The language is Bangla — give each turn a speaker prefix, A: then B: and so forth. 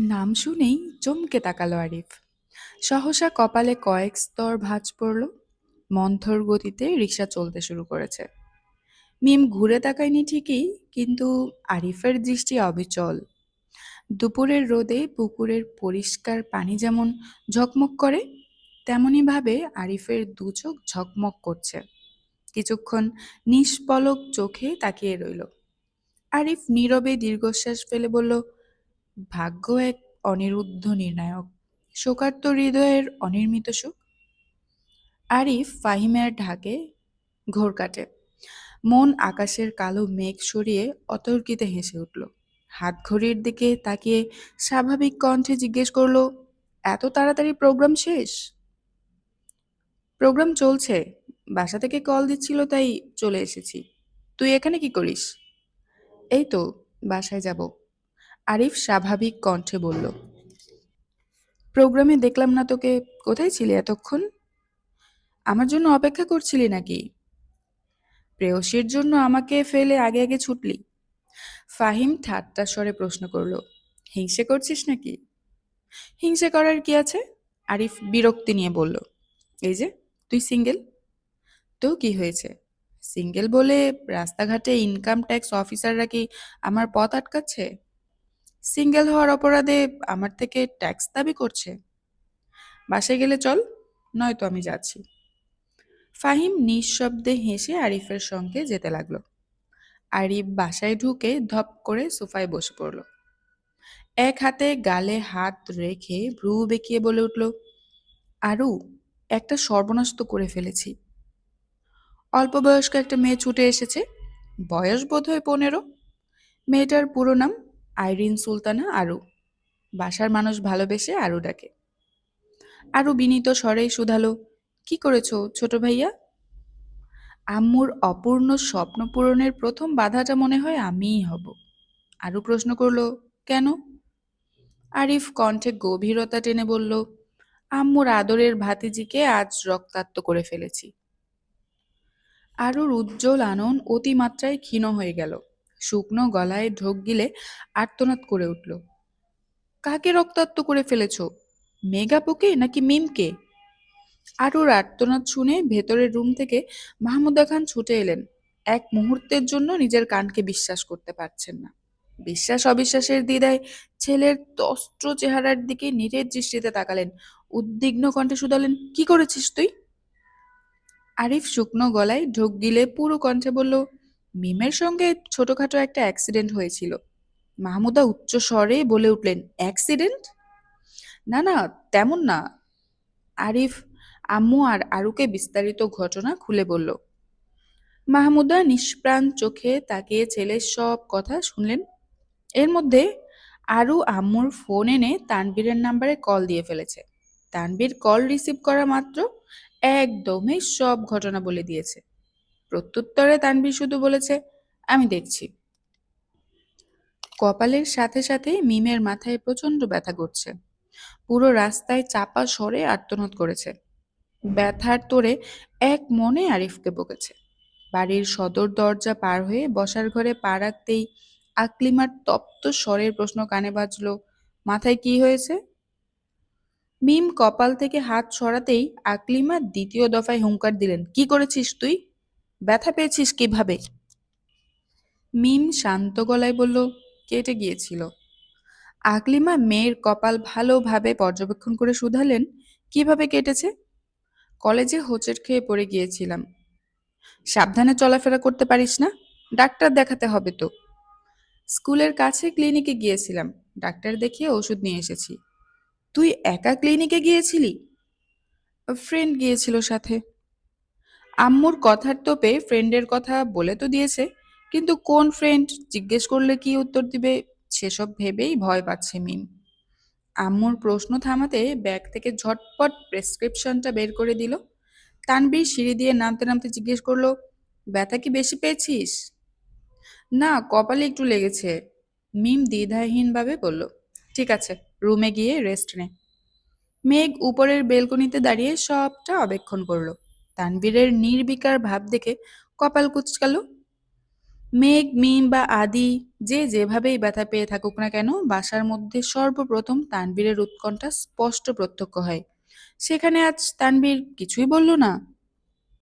A: নাম শুনেই চমকে তাকালো আরিফ। সহসা কপালে কয়েক স্তর ভাঁজ পড়ল। মন্থর গতিতে রিক্সা চলতে শুরু করেছে। মিম ঘুরে তাকায়নি ঠিকই, কিন্তু আরিফের দৃষ্টি অবিচল। দুপুরের রোদে পুকুরের পরিষ্কার পানি যেমন ঝকমক করে, তেমনি ভাবে আরিফের দু চোখ ঝকমক করছে। কিছুক্ষণ নিষ্পলক চোখে তাকিয়ে রইল। আরিফ নীরবে দীর্ঘশ্বাস ফেলে বলল, ভাগ্য এক অনিরুদ্ধ নির্ণায়ক, শোকার্ত হৃদয়ের অনির্মিত সুখ। আরিফ ফাহিমের ঢাকে ঘোর কাটে। মন আকাশের কালো মেঘ সরিয়ে অতর্কিতে হেসে উঠল। হাত ঘড়ির দিকে তাকিয়ে স্বাভাবিক কণ্ঠে জিজ্ঞেস করলো, এত তাড়াতাড়ি প্রোগ্রাম শেষ? প্রোগ্রাম চলছে, বাসা থেকে কল দিচ্ছিল তাই চলে এসেছি। তুই এখানে কি করিস? এই তো, বাসায় যাব, আরিফ স্বাভাবিক কণ্ঠে বলল। প্রোগ্রামে দেখলাম না তোকে, কোথায় ছিলি এতক্ষণ? আমার জন্য অপেক্ষা করছিলি নাকি? প্রেয়সীর জন্য আমাকে ফেলে আগে আগে ছুটলি? ফাহিম ঠাট্টা স্বরে প্রশ্ন করল। হিংসে করছিস নাকি? হিংসে করার কি আছে? আরিফ বিরক্তি নিয়ে বলল। এই যে, তুই সিঙ্গেল, তো কি হয়েছে? সিঙ্গেল বলে রাস্তাঘাটে ইনকাম ট্যাক্স অফিসাররা কি আমার পথ আটকাচ্ছে? সিঙ্গেল হওয়ার অপরাধে আমার থেকে ট্যাক্স দাবি করছে? বাসায় গেলে চল, নয়তো আমি যাচ্ছি। ফাহিম নিঃশব্দে হেসে আরিফের সঙ্গে যেতে লাগলো। আরিফ বাসায় ঢুকে ধপ করে সোফায় বসে পড়ল। এক হাতে গালে হাত রেখে ভ্রু বেঁকিয়ে বলে উঠল, আরু, একটা সর্বনাশ তো করে ফেলেছি। অল্প বয়স্ক একটা মেয়ে ছুটে এসেছে। বয়স বোধহয় 15। মেয়েটার পুরো নাম আইরিন সুলতানা আরু। বাসার মানুষ ভালোবেসে আরু ডাকে। আরু বিনীত স্বরেই শুধালো, কি করেছো ছোট ভাইয়া? আম্মুর অপূর্ণ স্বপ্ন পূরণের প্রথম বাধাটা মনে হয় আমিই হব। আরু প্রশ্ন করলো, কেন? আরিফ কণ্ঠে গভীরতা টেনে বলল, আম্মুর আদরের ভাতিজিকে আজ রক্তাক্ত করে ফেলেছি। আরুর উজ্জ্বল আনন অতিমাত্রায় ক্ষীণ হয়ে গেল। শুকনো গলায় ঢোক গিলে আর্তনাদ করে উঠল। কাকে রক্তাক্ত করে ফেলেছো? মেগাপুকে নাকি মিমকে? আরুর আর্তনাদ শুনে ভেতরের রুম থেকে মাহমুদা খান ছুটে এলেন। এক মুহূর্তের জন্য নিজের কানকে বিশ্বাস করতে পারছেন না। বিশ্বাস অবিশ্বাসের দ্বিধায় ছেলের তস্ত্র চেহারার দিকে নিরেট দৃষ্টিতে তাকালেন। উদ্বিগ্ন কণ্ঠে শুধালেন, কি করেছিস তুই? আরিফ শুকনো গলায় ঢোক গিলে পুরো কণ্ঠে বলল, মিমের সঙ্গে ছোটখাটো একটা অ্যাক্সিডেন্ট হয়েছিল। মাহমুদা উচ্চ স্বরে বলে উঠলেন, অ্যাক্সিডেন্ট? না না, তেমন না। আরিফ আম্মু আর আরুকে বিস্তারিত ঘটনা খুলে বলল। মাহমুদা নিষ্প্রাণ চোখে তাকিয়ে ছেলের সব কথা শুনলেন। এর মধ্যে আরু আম্মুর ফোন এনে তানবীরের নাম্বারে কল দিয়ে ফেলেছে। তানবীর কল রিসিভ করা মাত্র একদমই সব ঘটনা বলে দিয়েছে। প্রত্যুত্তরে তানবীর শুধু বলেছে, আমি দেখছি। কপালের সাথে সাথে মিমের মাথায় প্রচন্ড ব্যথা করছে। পুরো রাস্তায় চাপা স্বরে আর্তনাদ করেছে। ব্যথার তোড়ে এক মনে আরিফকে বকেছে। বাড়ির সদর দরজা পার হয়ে বসার ঘরে পা রাখতেই আকলিমার তপ্ত স্বরের প্রশ্ন কানে বাজল, মাথায় কি হয়েছে? মিম কপাল থেকে হাত সরাতেই আকলিমা দ্বিতীয় দফায় হুঙ্কার দিলেন, কি করেছিস তুই? ব্যথা পেয়েছিস কিভাবে? মিম শান্ত গলায় বলল, কেটে গিয়েছিল। আকলিমা মেয়ের কপাল ভালোভাবে পর্যবেক্ষণ করে শুধালেন, কিভাবে কেটেছে? কলেজে হোঁচট খেয়ে পড়ে গিয়েছিলাম। সাবধানে চলাফেরা করতে পারিস না? ডাক্তার দেখাতে হবে তো। স্কুলের কাছে ক্লিনিকে গিয়েছিলাম, ডাক্তার দেখিয়ে ওষুধ নিয়ে এসেছি। তুই একা ক্লিনিকে গিয়েছিলি? ফ্রেন্ড গিয়েছিল সাথে। আম্মুর কথার তোপে ফ্রেন্ডের কথা বলে তো দিয়েছে, কিন্তু কোন ফ্রেন্ড জিজ্ঞেস করলে কি উত্তর দিবে সেসব ভেবেই ভয় পাচ্ছে মিম। আম্মুর প্রশ্ন থামাতে ব্যাগ থেকে ঝটপট প্রেসক্রিপশনটা বের করে দিল। তানবীর সিঁড়ি দিয়ে নামতে নামতে জিজ্ঞেস করলো, ব্যথা কি বেশি পেয়েছিস? না, কপালে একটু লেগেছে। মিম দ্বিধাহীনভাবে বলল, ঠিক আছে, রুমে গিয়ে রেস্ট নে। মেঘ উপরের বেলকনিতে দাঁড়িয়ে সবটা অবেক্ষণ করলো। তানবীরের নির্বিকার ভাব দেখে কপাল কুঁচকালো। মেঘ, মিম বা আদি যে যেভাবেই ব্যথা পেয়ে থাকুক না কেন, বাসার মধ্যে সর্বপ্রথম তানভীরের উৎকণ্ঠা স্পষ্ট প্রত্যক্ষ হয়। সেখানে আজ তানভীর কিছুই বলল না,